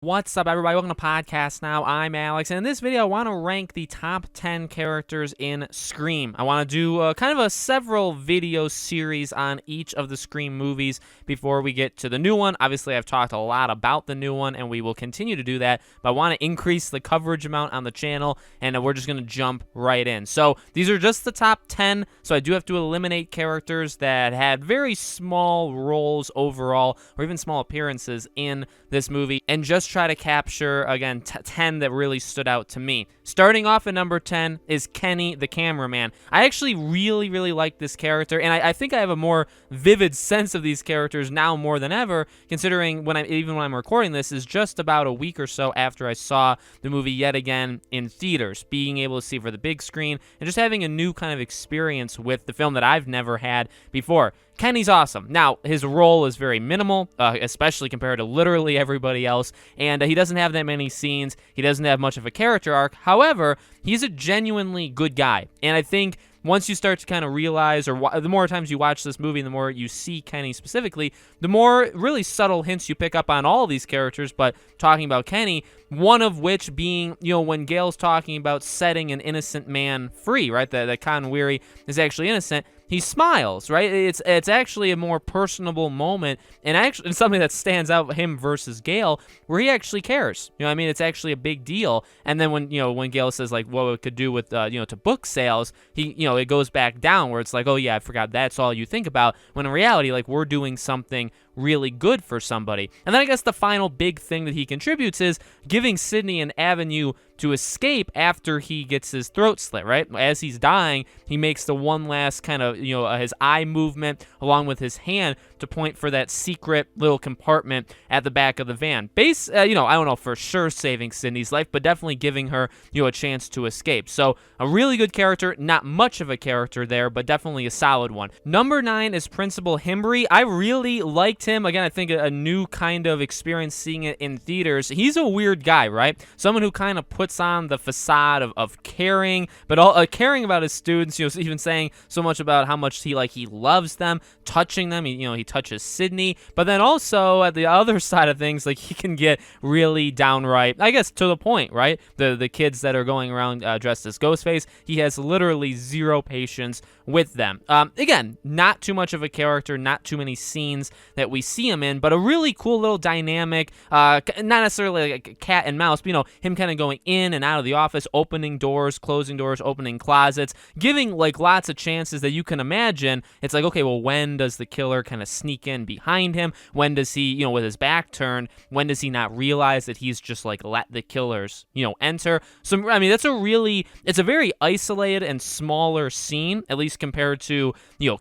What's up, everybody? Welcome to Podcast Now. I'm Alex, and in this video, I want to rank the top 10 characters in Scream. I want to do kind of a several video series on each of the Scream movies before we get to the new one. Obviously, I've talked a lot about the new one, and we will continue to do that, but I want to increase the coverage amount on the channel, and we're just going to jump right in. So these are just the top 10, so I do have to eliminate characters that had very small roles overall, or even small appearances in this movie, and just try to capture, again, 10 that really stood out to me. Starting off at number 10 is Kenny, the cameraman. I actually really like this character, and I think I have a more vivid sense of these characters now more than ever, considering even when I'm recording this is just about a week or so after I saw the movie yet again in theaters, being able to see it for the big screen, and just having a new kind of experience with the film that I've never had before. Kenny's awesome. Now, his role is very minimal, especially compared to literally everybody else, and he doesn't have that many scenes. He doesn't have much of a character arc. However, he's a genuinely good guy, and I think once you start to kind of realize, or the more times you watch this movie, the more you see Kenny specifically, the more really subtle hints you pick up on all these characters, but talking about Kenny, one of which being, when Gail's talking about setting an innocent man free, right, that Con Weary is actually innocent, he smiles, right? It's actually a more personable moment, and actually something that stands out, him versus Gail, where he actually cares. It's actually a big deal. And then when Gail says like what it could do with to book sales, it goes back down where it's like, oh yeah, I forgot that's all you think about. When in reality, like, we're doing something really good for somebody. And then I guess the final big thing that he contributes is giving Sidney an avenue to escape after he gets his throat slit, right? As he's dying, he makes the one last kind of, his eye movement along with his hand to point for that secret little compartment at the back of the van. I don't know for sure saving Sidney's life, but definitely giving her, a chance to escape. So a really good character, not much of a character there, but definitely a solid one. Number 9 is Principal Himbry. I really liked him. Again, I think a new kind of experience seeing it in theaters. He's a weird guy, right? Someone who kind of puts on the facade of caring, but all caring about his students, even saying so much about how much he loves them, touching them. He touches Sidney, but then also at the other side of things, like, he can get really downright, I guess, to the point, right? The kids that are going around dressed as Ghostface, he has literally zero patience with them. Again, not too much of a character, not too many scenes that we see him in, but a really cool little dynamic, not necessarily like a cat and mouse, but him kind of going in and out of the office, opening doors, closing doors, opening closets, giving like lots of chances that you can imagine. It's like, okay, well, when does the killer kind of sneak in behind him? When does he, with his back turned, when does he not realize that he's just like let the killers, enter? So, it's a very isolated and smaller scene, at least compared to,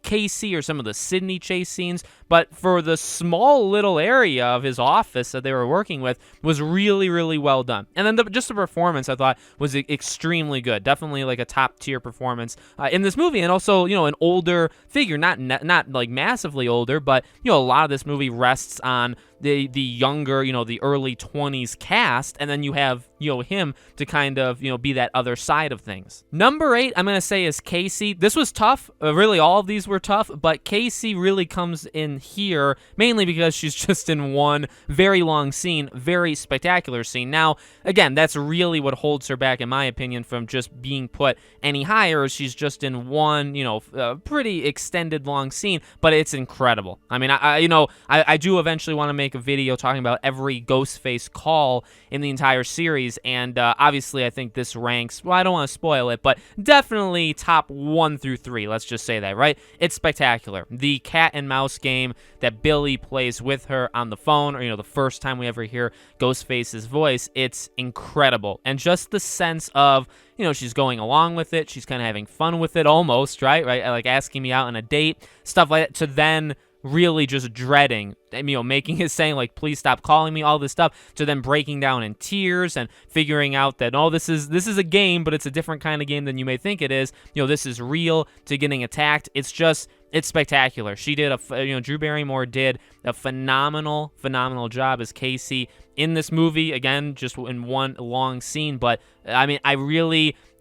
Casey or some of the Sidney chase scenes, but for the small little area of his office that they were working with was really well done. And then just the performance, I thought, was extremely good. Definitely like a top tier performance in this movie, and also, an older figure, not like massively older, but a lot of this movie rests on the younger, the early 20s cast, and then you have, him to kind of, be that other side of things. Number 8, I'm going to say, is Casey. This was tough. Really, all of these were tough, but Casey really comes in here, mainly because she's just in one very long scene, very spectacular scene. Now, again, that's really what holds her back, in my opinion, from just being put any higher, is she's just in one, pretty extended long scene, but it's incredible. I mean, I do eventually want to make a video talking about every Ghostface call in the entire series, and obviously I think this ranks, well, I don't want to spoil it, but definitely top 1 through 3, let's just say that, right? It's spectacular. The cat and mouse game that Billy plays with her on the phone, or the first time we ever hear Ghostface's voice, it's incredible. And just the sense of, she's going along with it, she's kind of having fun with it almost, right? Like asking me out on a date, stuff like that, to then really just dreading, making it saying like, please stop calling me, all this stuff, to them breaking down in tears and figuring out that, oh, this is a game, but it's a different kind of game than you may think it is. This is real, to getting attacked. It's spectacular. She did Drew Barrymore did a phenomenal job as Casey in this movie. Again, just in one long scene, but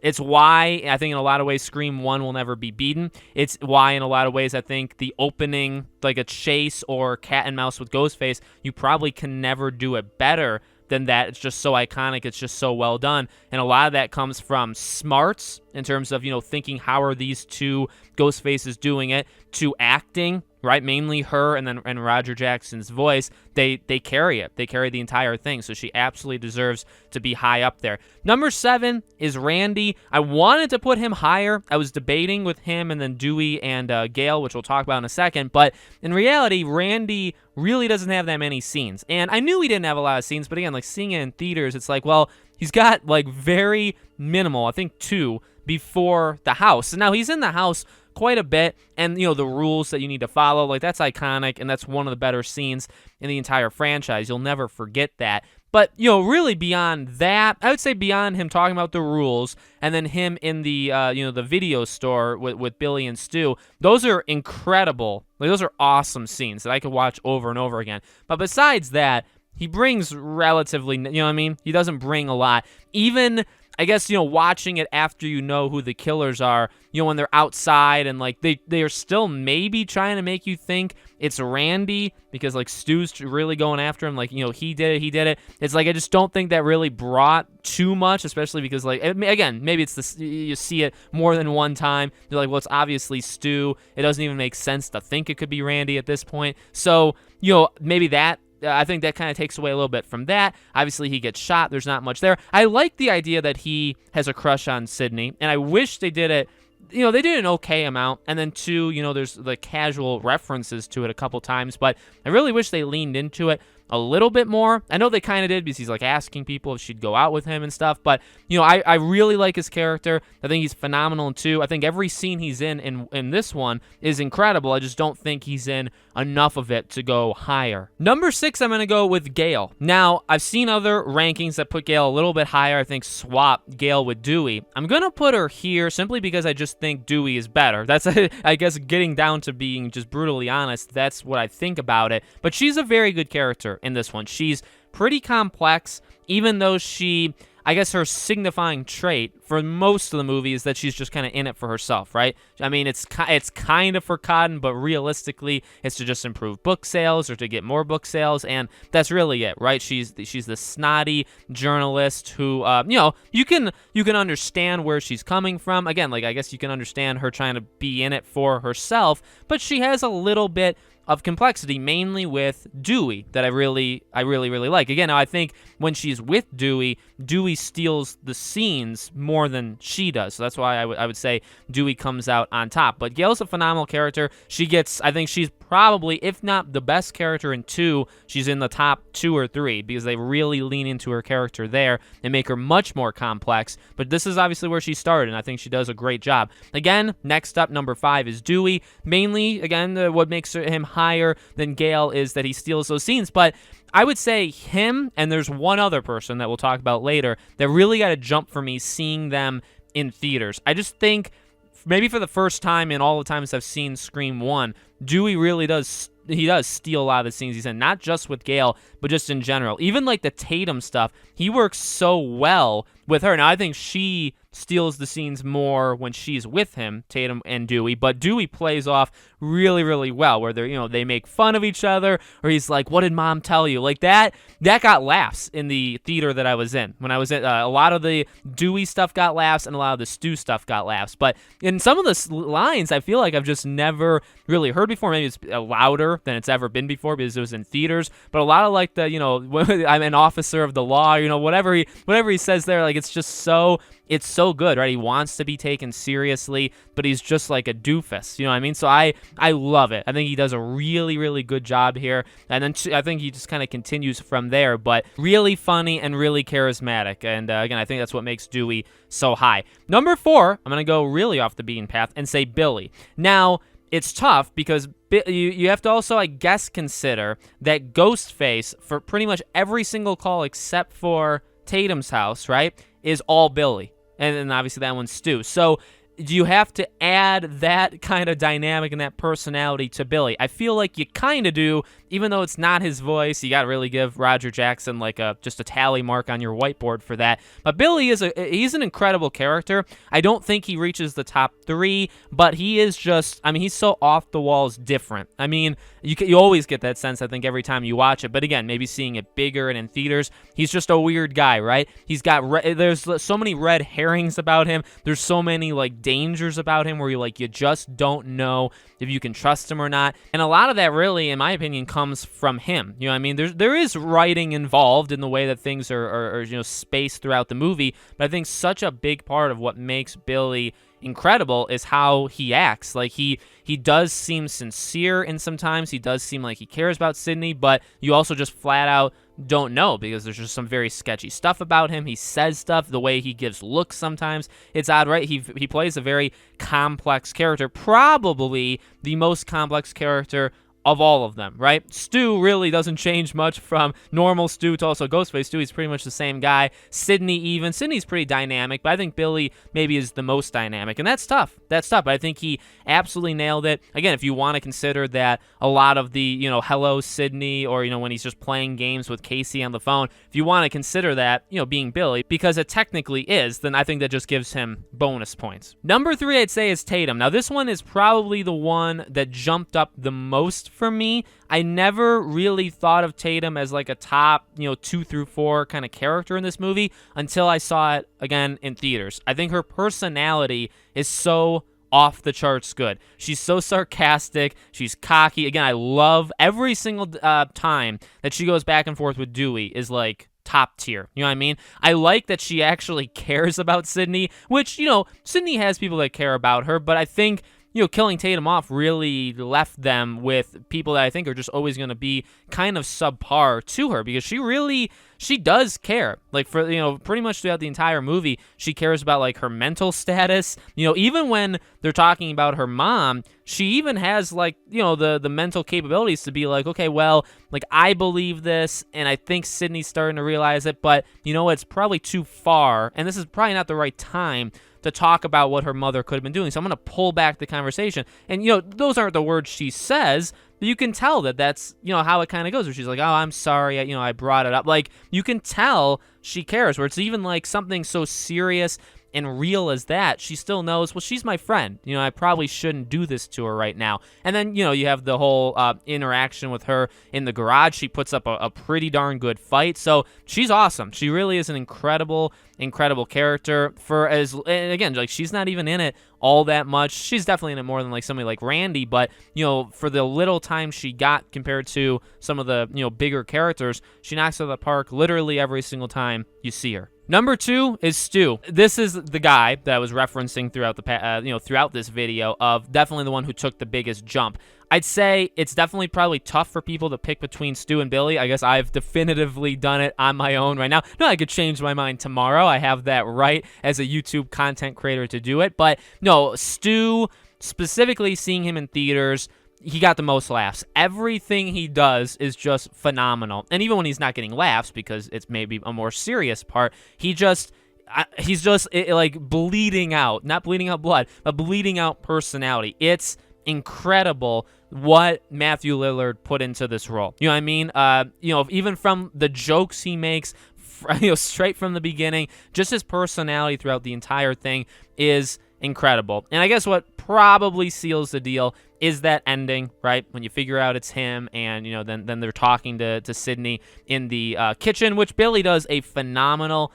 it's why I think in a lot of ways Scream 1 will never be beaten. It's why in a lot of ways I think the opening, like a chase or cat and mouse with Ghostface, you probably can never do it better than that. It's just so iconic. It's just so well done. And a lot of that comes from smarts in terms of, thinking how are these two ghost faces doing it, to acting, right? Mainly her and Roger Jackson's voice. They carry it. They carry the entire thing. So she absolutely deserves to be high up there. Number 7 is Randy. I wanted to put him higher. I was debating with him and then Dewey and Gail, which we'll talk about in a second. But in reality, Randy really doesn't have that many scenes. And I knew he didn't have a lot of scenes, but again, like seeing it in theaters, it's like, well, he's got like very minimal, I think 2 before the house. And now he's in the house quite a bit, and the rules that you need to follow, like that's iconic, and that's one of the better scenes in the entire franchise. You'll never forget that. But really beyond that, I would say beyond him talking about the rules and then him in the the video store with Billy and Stu, those are incredible. Like those are awesome scenes that I could watch over and over again. But besides that, he brings relatively, he doesn't bring a lot. Even I guess, watching it after you know who the killers are, when they're outside and, like, they are still maybe trying to make you think it's Randy because, like, Stu's really going after him. Like, he did it. It's like I just don't think that really brought too much, especially because, like, again, maybe it's you see it more than one time. You're like, well, it's obviously Stu. It doesn't even make sense to think it could be Randy at this point. So, maybe that. I think that kind of takes away a little bit from that. Obviously, he gets shot. There's not much there. I like the idea that he has a crush on Sydney, and I wish they did it. They did an okay amount, and then 2, there's the casual references to it a couple times, but I really wish they leaned into it a little bit more. I know they kind of did because he's like asking people if she'd go out with him and stuff, but I really like his character. I think he's phenomenal in 2. I think every scene he's in this one is incredible. I just don't think he's in enough of it to go higher. Number 6, I'm going to go with Gail. Now, I've seen other rankings that put Gail a little bit higher. I think swap Gail with Dewey. I'm going to put her here simply because I just think Dewey is better. That's, I guess, getting down to being just brutally honest, that's what I think about it. But she's a very good character in this one. She's pretty complex, even though I guess her signifying trait for most of the movie is that she's just kind of in it for herself, right? I mean, it's kind of for Cotton, but realistically, it's to just improve book sales or to get more book sales, and that's really it, right? She's the snotty journalist who, you can understand where she's coming from. Again, like I guess you can understand her trying to be in it for herself, but she has a little bit of complexity, mainly with Dewey, that I really like. Again, I think when she's with Dewey, Dewey steals the scenes more than she does. So that's why I would say Dewey comes out on top. But Gail's a phenomenal character. I think she's probably, if not the best character in 2, she's in the top 2 or 3 because they really lean into her character there and make her much more complex. But this is obviously where she started, and I think she does a great job. Again, next up, number 5 is Dewey. Mainly, again, what makes him higher than Gail is that he steals those scenes. But I would say him, and there's one other person that we'll talk about later, that really got to jump for me seeing them in theaters. I just think maybe for the first time in all the times I've seen Scream 1, Dewey really does steal a lot of the scenes he's in, not just with Gail, but just in general. Even like the Tatum stuff, he works so well with her. Now, I think she steals the scenes more when she's with him, Tatum and Dewey, but Dewey plays off really, really well, where they make fun of each other, or he's like, what did mom tell you? Like that got laughs in the theater that I was in. When I was at, a lot of the Dewey stuff got laughs, and a lot of the Stu stuff got laughs, but in some of the lines, I feel like I've just never really heard before. Maybe it's louder than it's ever been before because it was in theaters, but a lot of like the, I'm an officer of the law, whatever he says there, like it's so good, right? He wants to be taken seriously, but he's just like a doofus, you know what I mean? So I love it. I think he does a really, really good job here, and then I think he just kind of continues from there, but really funny and really charismatic, and again, I think that's what makes Dewey so high. Number 4, I'm going to go really off the beaten path and say Billy. Now, it's tough because you have to also, I guess, consider that Ghostface, for pretty much every single call except for Tatum's house, right, is all Billy. And then obviously that one's Stu. So do you have to add that kind of dynamic and that personality to Billy? I feel like you kind of do, even though it's not his voice. You got to really give Roger Jackson like just a tally mark on your whiteboard for that. But Billy he's an incredible character. I don't think he reaches the top 3, but he is just, I mean, he's so off the walls different. I mean, you always get that sense, I think, every time you watch it. But again, maybe seeing it bigger and in theaters, he's just a weird guy, right? He's got there's so many red herrings about him. There's so many like dangers about him where you just don't know if you can trust him or not. And a lot of that really, in my opinion, comes from him. You know what I mean? There is writing involved in the way that things are spaced throughout the movie, but I think such a big part of what makes Billy incredible is how he acts. Like he does seem sincere, and sometimes he does seem like he cares about Sydney, but you also just flat out don't know because there's just some very sketchy stuff about him. He says stuff, the way he gives looks sometimes, it's odd, right? He plays a very complex character, probably the most complex character of all of them, right? Stu really doesn't change much from normal Stu to also Ghostface Stu. He's pretty much the same guy. Sydney's pretty dynamic, but I think Billy maybe is the most dynamic, and that's tough. But I think he absolutely nailed it. Again, if you want to consider that a lot of the, hello Sydney, or, when he's just playing games with Casey on the phone, if you want to consider that, being Billy, because it technically is, then I think that just gives him bonus points. Number 3, I'd say, is Tatum. Now, this one is probably the one that jumped up the most for me. I never really thought of Tatum as like a top, 2 through 4 kind of character in this movie until I saw it again in theaters. I think her personality is so off the charts good. She's so sarcastic. She's cocky. Again, I love every single time that she goes back and forth with Dewey is like top tier. You know what I mean? I like that she actually cares about Sydney, which, Sydney has people that care about her, but I think killing Tatum off really left them with people that I think are just always going to be kind of subpar to her, because she does care. Like, for, pretty much throughout the entire movie, she cares about like her mental status. Even when they're talking about her mom, she even has like, the mental capabilities to be like, okay, well, like, I believe this, and I think Sydney's starting to realize it, but it's probably too far, and this is probably not the right time to talk about what her mother could have been doing. So I'm going to pull back the conversation. And, those aren't the words she says, but you can tell that that's, how it kind of goes, where she's like, oh, I'm sorry, I brought it up. Like, you can tell she cares, where it's even like something so serious and real as that, she still knows, well, she's my friend. I probably shouldn't do this to her right now. And then, you have the whole interaction with her in the garage. She puts up a pretty darn good fight. So she's awesome. She really is an incredible character. And again, like, she's not even in it all that much. She's definitely in it more than like somebody like Randy, but for the little time she got compared to some of the bigger characters, she knocks it out of the park literally every single time you see her. Number 2 is Stu. This is the guy that I was referencing throughout throughout this video, of definitely the one who took the biggest jump. I'd say it's definitely probably tough for people to pick between Stu and Billy. I guess I've definitively done it on my own right now. No, I could change my mind tomorrow. I have that right as a YouTube content creator to do it. But no, Stu, specifically seeing him in theaters, he got the most laughs. Everything he does is just phenomenal. And even when he's not getting laughs, because it's maybe a more serious part, he's just like bleeding out, not bleeding out blood, but bleeding out personality. It's incredible what Matthew Lillard put into this role. You know what I mean? Even from the jokes he makes, straight from the beginning, just his personality throughout the entire thing is incredible. And I guess what probably seals the deal is that ending, right? When you figure out it's him, and then they're talking to Sydney in the kitchen, which Billy does a phenomenal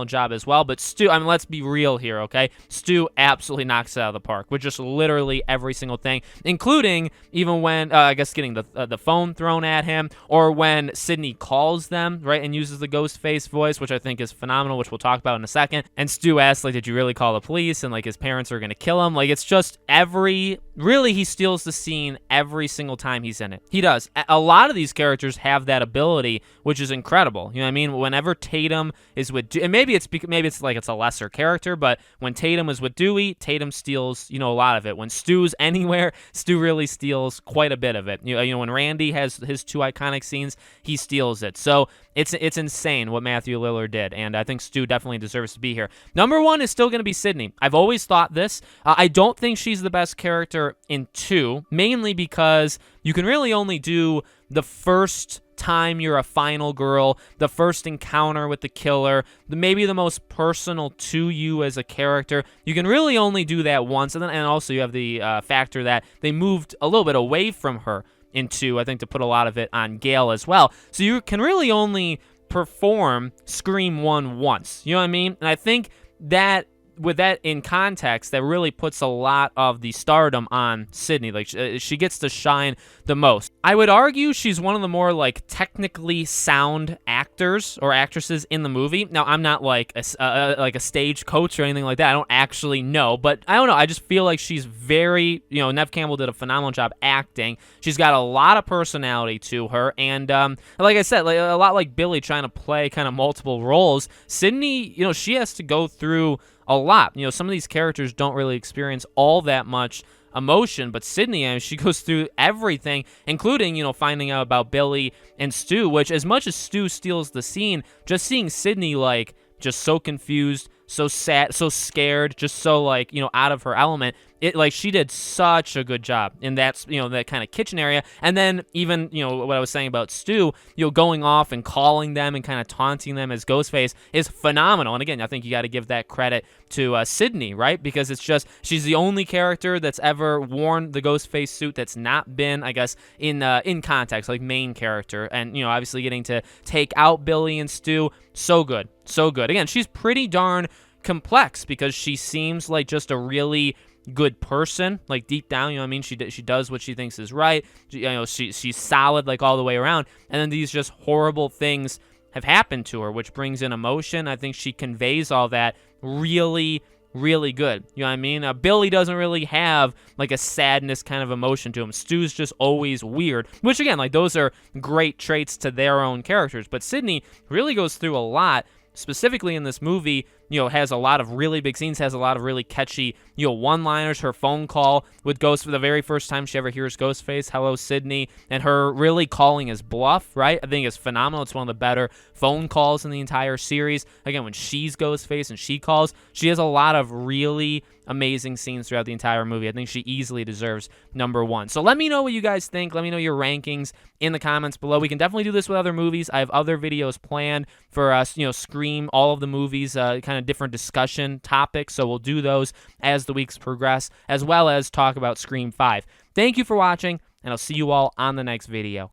job as well. But Stu, let's be real here, okay? Stu absolutely knocks it out of the park with just literally every single thing, including even when I guess getting the phone thrown at him, or when Sydney calls them, right, and uses the ghost face voice, which I think is phenomenal, which we'll talk about in a second. And Stu asks, like, did you really call the police? And like, his parents are gonna kill him. Like, it's just he's steals the scene every single time he's in it. He does. A lot of these characters have that ability, which is incredible. You know what I mean? Whenever Tatum is with, and maybe it's like it's a lesser character, but when Tatum is with Dewey, Tatum steals, a lot of it. When Stu's anywhere, Stu really steals quite a bit of it. You know, when Randy has his 2 iconic scenes, he steals it. So it's insane what Matthew Lillard did, and I think Stu definitely deserves to be here. Number 1 is still going to be Sydney. I've always thought this. I don't think she's the best character in 2, mainly because you can really only do the first time you're a final girl, the first encounter with the killer, maybe the most personal to you as a character. You can really only do that once, and also you have the factor that they moved a little bit away from her into, I think, to put a lot of it on Gail as well. So you can really only perform Scream 1 once. You know what I mean? And I think that with that in context, that really puts a lot of the stardom on Sydney. Like, she gets to shine the most. I would argue she's one of the more, like, technically sound actors or actresses in the movie. Now, I'm not like a stage coach or anything like that. I don't actually know, but I don't know. I just feel like she's very, Neve Campbell did a phenomenal job acting. She's got a lot of personality to her, and like I said, like, a lot like Billy trying to play kind of multiple roles. Sydney, she has to go through a lot. Some of these characters don't really experience all that much emotion, but Sydney, she goes through everything, including, finding out about Billy and Stu, which, as much as Stu steals the scene, just seeing Sydney, like, just so confused, so sad, so scared, just so, like, out of her element. She did such a good job in that, that kind of kitchen area. And then even, what I was saying about Stu, going off and calling them and kind of taunting them as Ghostface is phenomenal. And again, I think you got to give that credit to Sydney, right? Because it's just, she's the only character that's ever worn the Ghostface suit that's not been, I guess, in context, like main character. And, obviously getting to take out Billy and Stu, so good. So good. Again, she's pretty darn complex because she seems like just a really good person, like deep down, what I mean? She does what she thinks is right. She's solid, like, all the way around. And then these just horrible things have happened to her, which brings in emotion. I think she conveys all that really, really good. You know what I mean? Billy doesn't really have, like, a sadness kind of emotion to him. Stu's just always weird, which, again, like, those are great traits to their own characters. But Sydney really goes through a lot, specifically in this movie. Has a lot of really big scenes, has a lot of really catchy, one-liners. Her phone call with Ghost for the very first time she ever hears Ghostface, "Hello, Sydney," and her really calling his bluff, right? I think it's phenomenal. It's one of the better phone calls in the entire series. Again, when she's Ghostface and she calls, she has a lot of really amazing scenes throughout the entire movie. I think she easily deserves number 1. So let me know what you guys think. Let me know your rankings in the comments below. We can definitely do this with other movies. I have other videos planned for us, Scream, all of the movies, kind of different discussion topics. So we'll do those as the weeks progress, as well as talk about Scream 5. Thank you for watching, and I'll see you all on the next video.